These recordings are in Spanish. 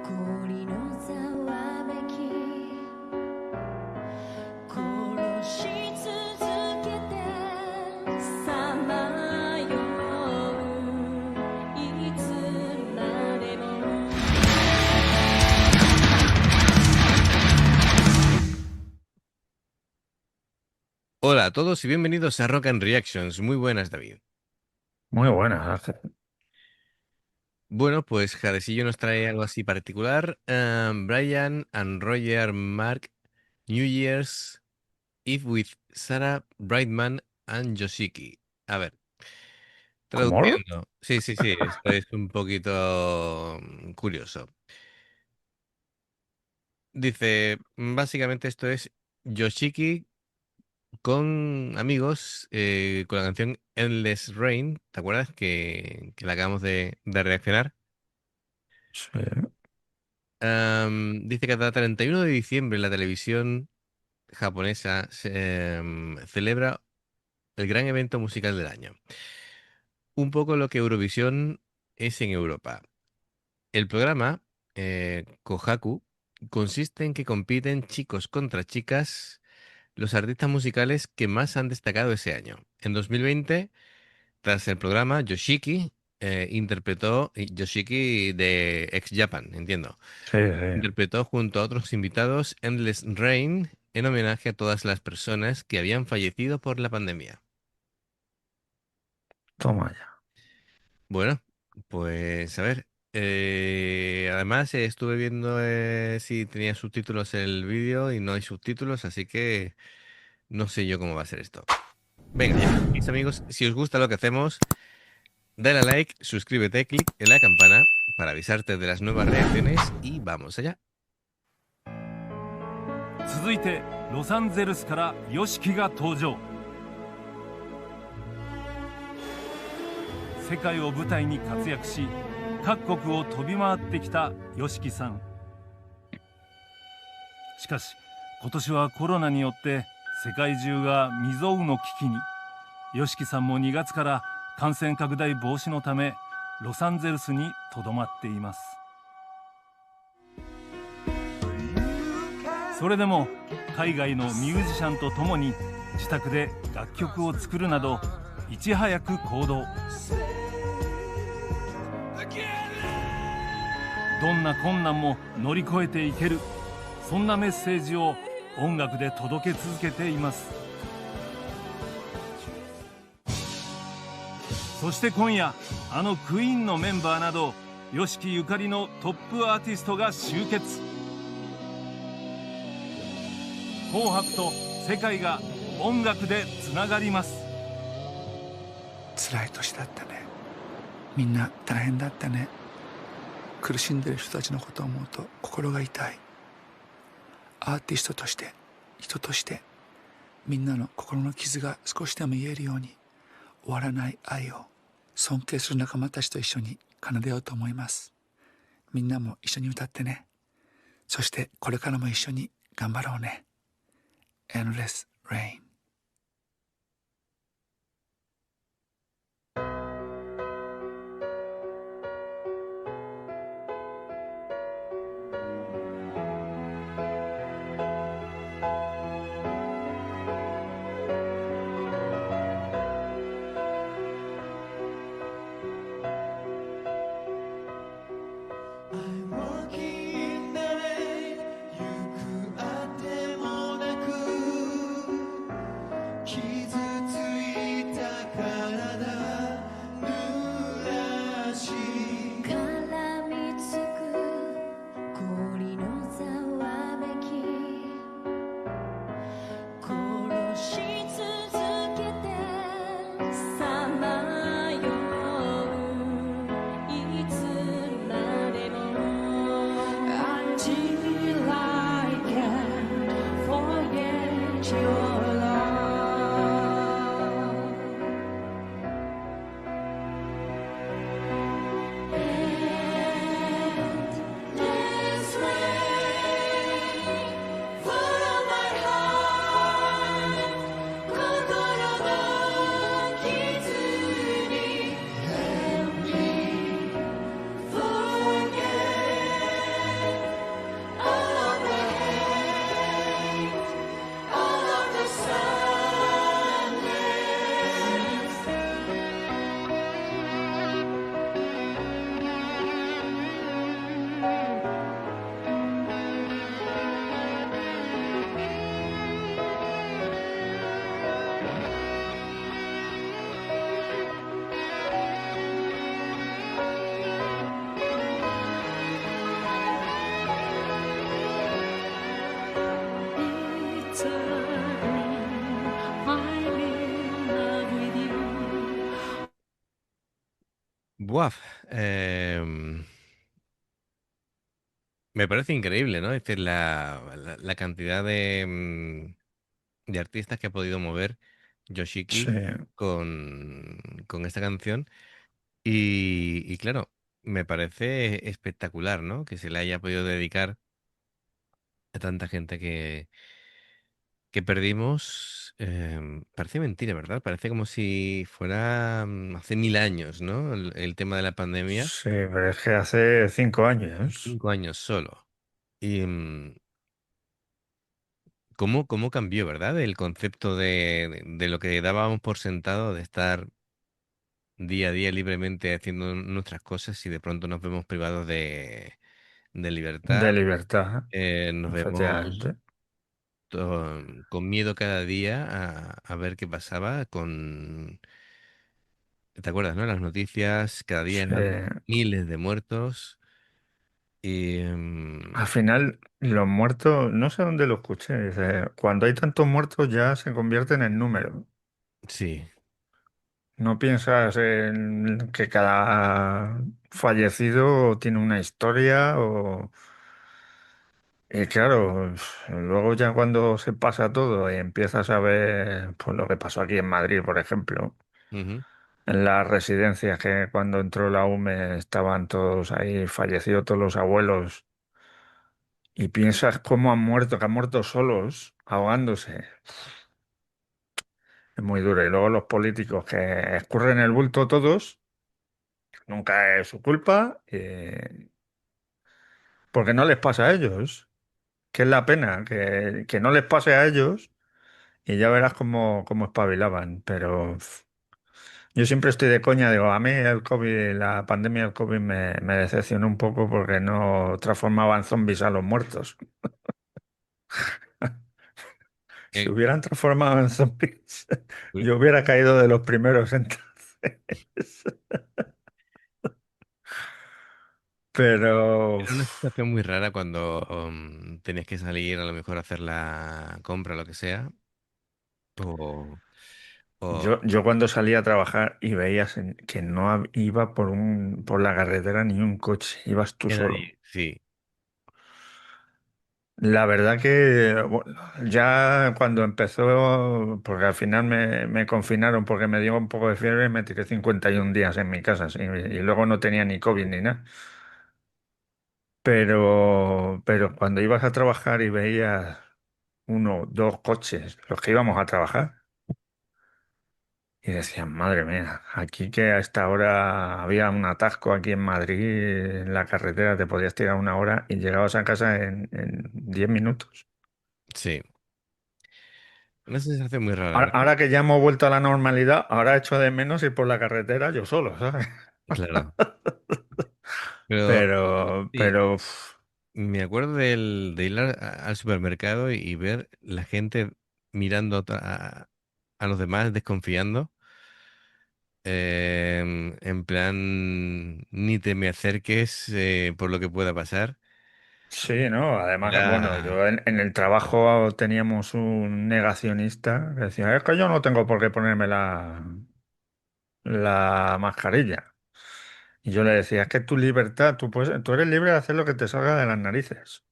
氷のざわめき殺し続けてさまよういつまでもHola a todos y bienvenidos a Rock and Reactions. Muy buenas, David. Muy buena, Ángel. Bueno, pues Jaresillo nos trae algo así particular. Brian and Roger Mark New Year's Eve with Sarah Brightman and Yoshiki. A ver, ¿Cómo? traduciendo. Sí, esto es un poquito curioso. Dice, básicamente esto es Yoshiki con amigos con la canción Endless Rain. ¿Te acuerdas que la acabamos de reaccionar? Sí. Dice que cada 31 de diciembre la televisión japonesa celebra el gran evento musical del año. Un poco lo que Eurovisión es en Europa. El programa, Kohaku, consiste en que compiten chicos contra chicas, los artistas musicales que más han destacado ese año. En 2020, tras el programa, Yoshiki interpretó, Yoshiki de Ex Japan, entiendo. Sí, sí. Interpretó junto a otros invitados Endless Rain en homenaje a todas las personas que habían fallecido por la pandemia. Toma ya. Bueno, pues a ver. Además, estuve viendo si tenía subtítulos el vídeo y no hay subtítulos, así que no sé yo cómo va a ser esto. Venga, ya sabéis, amigos, si os gusta lo que hacemos, dale a like, suscríbete, clic en la campana para avisarte de las nuevas reacciones y vamos allá. 続いてロサンゼルスから YOSHIKI が登場。世界を舞台に活躍し各国を飛び回ってきた YOSHIKI さん。しかし今年はコロナによって世界中が未曾有の危機に。 YOSHIKI さんも2月から感染拡大防止のためロサンゼルスにとどまっています。それでも海外のミュージシャンと共に自宅で楽曲を作るなどいち早く行動。どんな困難も乗り越えていける、そんなメッセージを音楽で届け続けています。そして今夜あのクイーンのメンバーなど YOSHIKI ゆかりのトップアーティストが集結。紅白と世界が音楽でつながります。辛い年だったね。みんな大変だったね。苦しんでる人たちのことを思うと心が痛い。アーティストとして人としてみんなの心の傷が少しでも癒えるように終わらない愛を尊敬する仲間たちと一緒に奏でようと思います。みんなも一緒に歌ってね。そしてこれからも一緒に頑張ろうね。Endless Rain。Buah, em, me parece increíble, ¿no? Es decir, la cantidad de artistas que ha podido mover Sí, Yoshiki con esta canción. Y claro, me parece espectacular, ¿no? Que se le haya podido dedicar a tanta gente que perdimos. Parece mentira, ¿verdad? Parece como si fuera hace 1000 años, ¿no? El tema de la pandemia. sí, pero es que hace 5 años. 5 años solo. Y cómo cambió, ¿verdad? El concepto de lo que dábamos por sentado de estar día a día libremente haciendo nuestras cosas y de pronto nos vemos privados de libertad. De libertad, Nos vemos efectivamente. con miedo cada día a ver qué pasaba ¿te acuerdas, no? Las noticias, cada día Sí. eran miles de muertos y Al final, los muertos, no sé dónde lo escuché, dice, cuando hay tantos muertos ya se convierten en números. sí, No piensas en que cada fallecido tiene una historia o... Y claro, luego ya cuando se pasa todo y empiezas a ver pues, lo que pasó aquí en Madrid, por ejemplo, ujú, en las residencias que cuando entró la UME estaban todos ahí fallecidos, todos los abuelos, y piensas cómo han muerto, que han muerto solos, ahogándose. Es muy duro. Y luego los políticos que escurren el bulto todos, nunca es su culpa, porque no les pasa a ellos. Que es la pena, que no les pase a ellos y ya verás cómo espabilaban. Pero yo siempre estoy de coña, digo, a mí el COVID, la pandemia del COVID me decepcionó un poco porque no transformaba en zombies a los muertos. Si eh, hubieran transformado en zombies, uy, yo hubiera caído de los primeros entonces. Pero era una situación muy rara cuando tenías que salir a lo mejor a hacer la compra, lo que sea, o, o yo cuando salía a trabajar y veías que no iba por la carretera ni un coche, ibas tú que solo. nadie, sí, La verdad que bueno, ya cuando empezó, porque al final me confinaron porque me dio un poco de fiebre, me tiré 51 días en mi casa, sí, y luego no tenía ni COVID ni nada. Pero cuando ibas a trabajar y veías uno, dos coches, los que íbamos a trabajar, y decías, madre mía, aquí que a esta hora había un atasco aquí en Madrid, en la carretera, te podías tirar una hora y llegabas a casa en 10 minutos. sí. Una sensación muy rara, Ahora, ¿verdad? ahora que ya hemos vuelto a la normalidad, ahora echo de menos ir por la carretera yo solo, ¿sabes? Claro. Pero sí, Pero uf, me acuerdo de ir al supermercado y ver la gente mirando a los demás, desconfiando. En plan, ni te me acerques por lo que pueda pasar. sí, ¿no? Además, bueno, Era, yo en el trabajo teníamos un negacionista que decía, es que yo no tengo por qué ponerme la mascarilla. Y yo le decía, es que tu libertad, tú eres libre de hacer lo que te salga de las narices.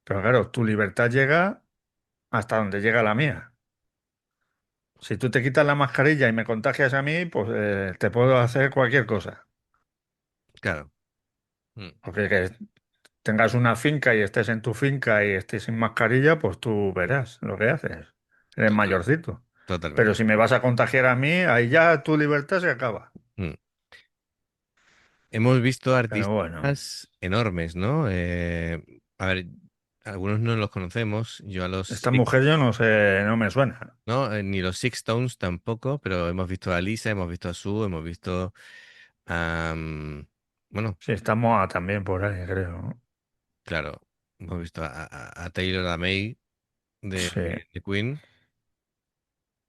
Pero claro, tu libertad llega hasta donde llega la mía. Si tú te quitas la mascarilla y me contagias a mí, pues te puedo hacer cualquier cosa. claro. Mm, Porque que tengas una finca y estés en tu finca y estés sin mascarilla, pues tú verás lo que haces. Eres total- mayorcito. Pero totalmente. si me vas a contagiar a mí, ahí ya tu libertad se acaba. Mm. Hemos visto Pero bueno, artistas enormes, ¿no? A ver, algunos no los conocemos. Yo a los esta mujer yo no sé, no me suena. ¿no? Ni los Six Stones tampoco, pero hemos visto a Lisa, hemos visto a Sue, hemos visto a... bueno, Sí, estamos también por ahí, creo. claro, hemos visto a Taylor, a May Sí, de Queen,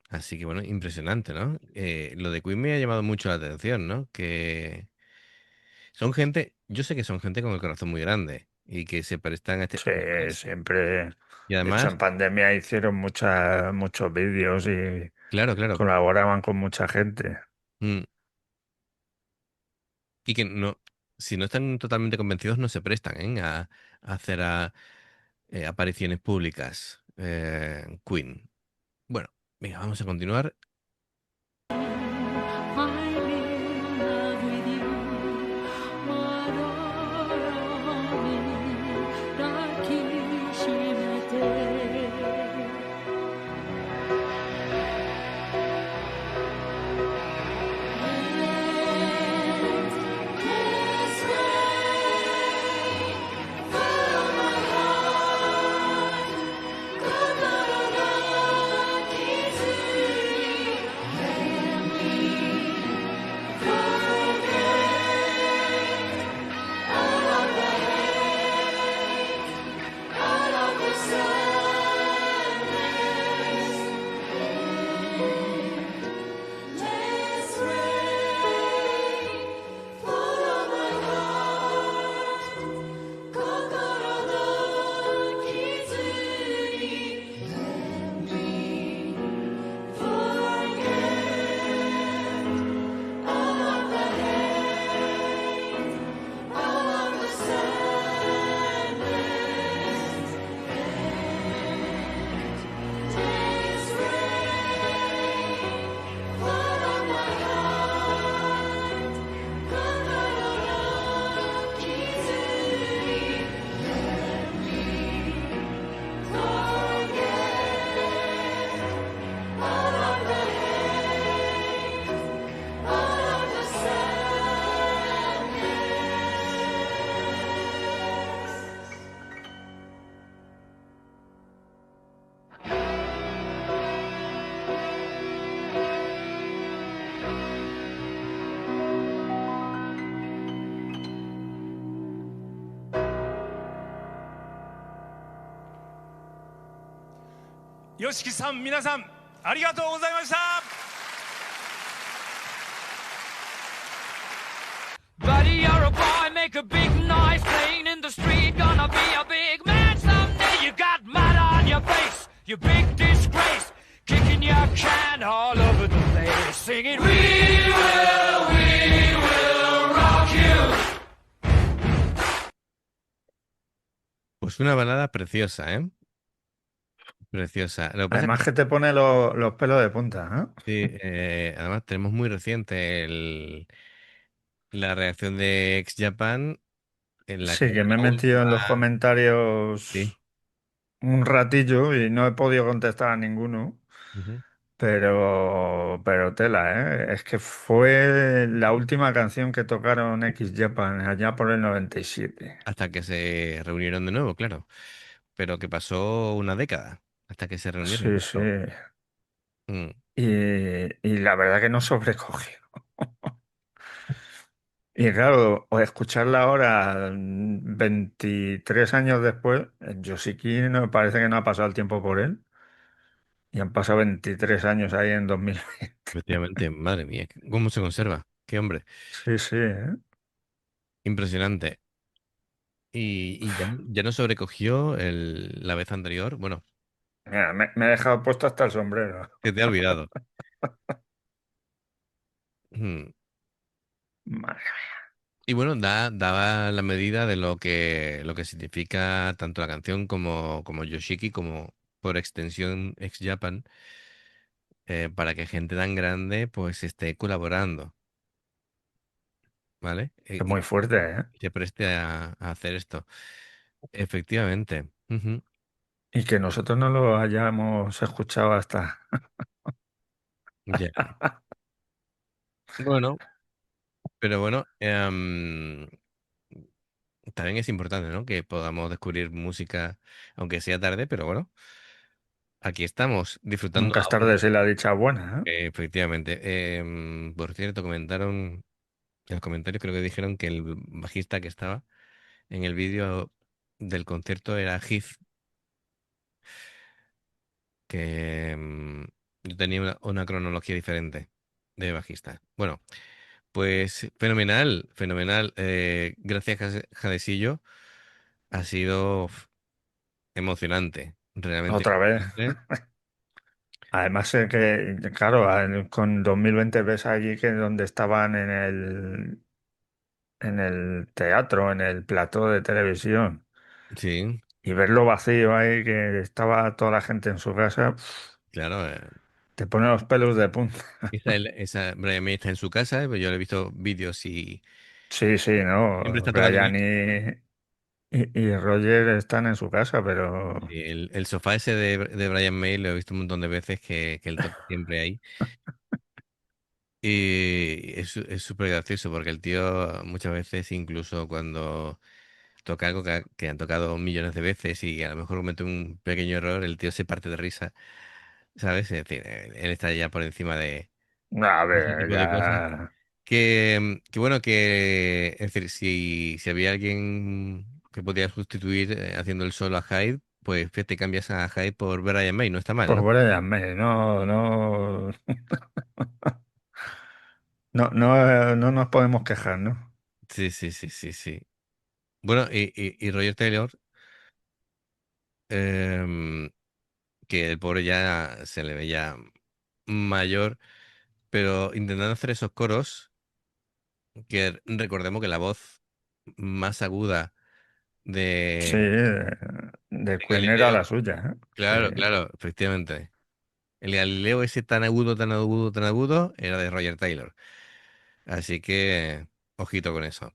así que bueno, impresionante, ¿no? Lo de Queen me ha llamado mucho la atención, ¿no? Que son gente, yo sé que son gente con el corazón muy grande y que se prestan a este sí, tipo de cosas. siempre. Y De hecho, además, en pandemia hicieron muchos vídeos y claro, claro. colaboraban con mucha gente. mm, Y que no, si no están totalmente convencidos, no se prestan, a hacer apariciones públicas. Queen. Bueno, venga, vamos a continuar. I'm in love with you まどろみ抱きしめて Let's rain follow my heart 心の傷に Let me forget all of the hate, all of the sadness. Let's rain follow my heart 心の傷に Let me forget all of the hate, all of the sadness. Let's rain follow my heart 心の傷に Let me forget all of the hate, all of the sadness. YOSHIKI さん、皆さんありがとうございました。 Buddy, you're a boy, make a big noise playing in the street. Gonna be a big man someday. You got mud on your face, you big disgrace. Kicking your can all over the place. Singing, we will rock you. Pues una balada preciosa, ¿eh? Preciosa. Lo que pasa es Además que te pone los pelos de punta, que además tenemos muy reciente la reacción de Ex Japan en la Sí, que que me he la metido en los última. Sí. comentarios un ratillo y no he podido contestar a ninguno, Ujú. pero tela, ¿eh? Es que fue la última canción que tocaron X Japan allá por el 97. Hasta que se reunieron de nuevo, claro. Pero que pasó una década hasta que se reunieron Sí, de sí. nuevo. Mm. Y la verdad que no sobrecogió. Y claro, o escucharla ahora, 23 años después, Yoshiki no me parece que no ha pasado el tiempo por él. Y han pasado 23 años ahí en 2020. Efectivamente, madre mía, ¿cómo se conserva? Qué hombre, Sí, sí, ¿eh? impresionante. Y ya no sobrecogió la vez anterior. Bueno, Mira, me he dejado puesto hasta el sombrero. que te ha olvidado. Mm. Madre Y bueno, daba la medida de lo que significa tanto la canción como Yoshiki, como por extensión Ex Japan, para que gente tan grande pues esté colaborando, ¿vale? es muy fuerte, ¿eh? Y se preste a hacer esto. Efectivamente. Ujú. Y que nosotros no lo hayamos escuchado hasta... Ya. Bueno, pero bueno, también es importante, ¿no? Que podamos descubrir música, aunque sea tarde, pero bueno, aquí estamos disfrutando Nunca es aún. tarde si la dicha es buena, ¿eh? Efectivamente. Por cierto, comentaron en los comentarios, creo que dijeron que el bajista que estaba en el vídeo del concierto era Heath, que yo tenía una cronología diferente de bajista. Bueno, pues fenomenal, fenomenal. Gracias, Jadecillo. Ha sido emocionante, realmente Otra vez. emocionante. Además, claro, con 2020 ves allí que donde estaban en el en el teatro, en el plató de televisión, Sí, y verlo vacío ahí, que estaba toda la gente en su casa, claro. te pone los pelos de punta. Brian May está en su casa, pues yo le he visto vídeos y Sí, sí, siempre no. está tocando Brian música. y Roger están en su casa, pero Y el sofá ese de Brian May lo he visto un montón de veces que él toca siempre ahí. Y es súper gracioso porque el tío muchas veces, incluso cuando toca algo que han tocado millones de veces y a lo mejor comete un pequeño error, el tío se parte de risa, ¿sabes? Es decir, él está ya por encima a de ese ver, tipo de cosas. ya. Que bueno, es decir, si había alguien que podía sustituir haciendo el solo a Hyde, pues te cambias a Hyde por Brian May, no está mal, Pues ¿no? Brian May, no, no, no nos podemos quejar, ¿no? Sí, sí, sí, sí, sí. Bueno, y Roger Taylor, em, que el pobre ya se le veía mayor, pero intentando hacer esos coros, que recordemos que la voz más aguda Sí, de, de de Queen era la Galileo, suya, claro, ¿eh? claro, efectivamente. El Galileo ese tan agudo, tan agudo, tan agudo, era de Roger Taylor. Así que, ojito con eso.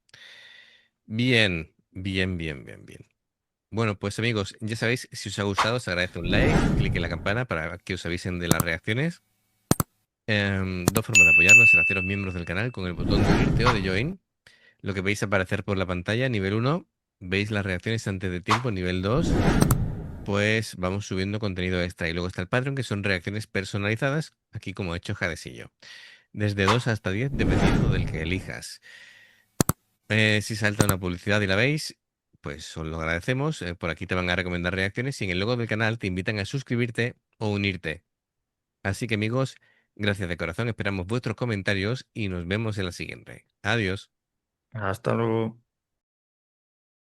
Bien, bien, bien, bien, bien. Bueno, pues amigos, ya sabéis, si os ha gustado, os agradece un like, clic en la campana para que os avisen de las reacciones. Dos formas de apoyarnos: el haceros miembros del canal con el botón de unirte o de join. Lo que veis aparecer por la pantalla, nivel uno, veis las reacciones antes de tiempo. Nivel 2, pues vamos subiendo contenido extra. Y luego está el Patreon, que son reacciones personalizadas, aquí como he hecho Jadesillo. Desde 2 hasta 10, dependiendo del que elijas. Si salta una publicidad y la veis, pues os lo agradecemos. Por aquí te van a recomendar reacciones y en el logo del canal te invitan a suscribirte o unirte. Así que amigos, gracias de corazón, esperamos vuestros comentarios y nos vemos en la siguiente. Adiós. Hasta luego.